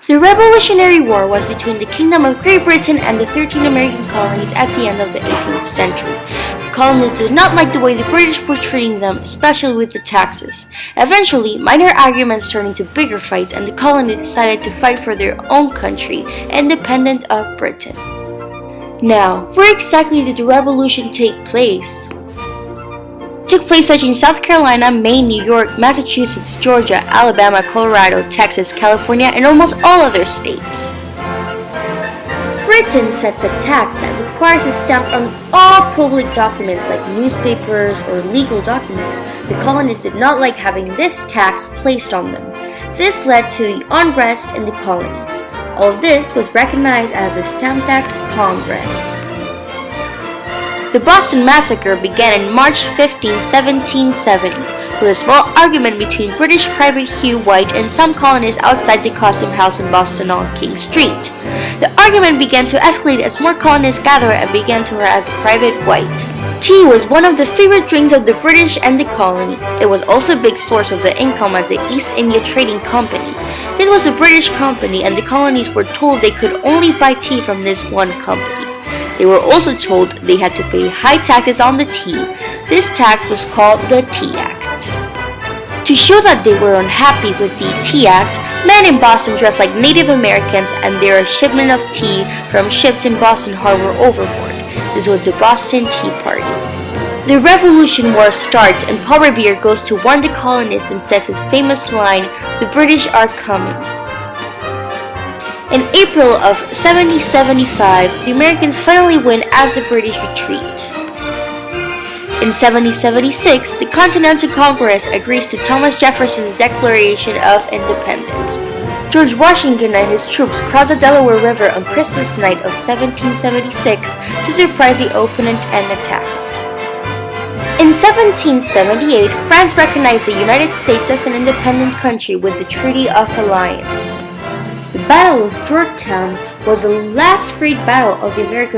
The Revolutionary War was between the Kingdom of Great Britain and the 13 American colonies at the end of the 18th century. The colonists did not like the way the British were treating them, especially with the taxes. Eventually, minor arguments turned into bigger fights, and the colonies decided to fight for their own country, independent of Britain. Now, where exactly did the revolution take place? It took place such in South Carolina, Maine, New York, Massachusetts, Georgia, Alabama, Colorado, Texas, California, and almost all other states. Britain sets a tax that requires a stamp on all public documents like newspapers or legal documents. The colonists did not like having this tax placed on them. This led to the unrest in the colonies. All this was recognized as the Stamp Act Congress. The Boston Massacre began in March 15, 1770, with a small argument between British Private Hugh White and some colonists outside the Custom House in Boston on King Street. The argument began to escalate as more colonists gathered and began to harass Private White. Tea was one of the favorite drinks of the British and the colonies. It was also a big source of the income at the East India Trading Company. This was a British company, and the colonies were told they could only buy tea from this one company. They were also told they had to pay high taxes on the tea. This tax was called the Tea Act. To show that they were unhappy with the Tea Act, men in Boston dressed like Native Americans and threw a shipment of tea from ships in Boston Harbor overboard. This was the Boston Tea Party. The Revolution War starts, and Paul Revere goes to warn the colonists and says his famous line, "The British are coming." In April of 1775, the Americans finally win as the British retreat. In 1776, the Continental Congress agrees to Thomas Jefferson's Declaration of Independence. George Washington and his troops cross the Delaware River on Christmas night of 1776 to surprise the opponent and attack. In 1778, France recognized the United States as an independent country with the Treaty of Alliance. The Battle of Yorktown was the last great battle of the American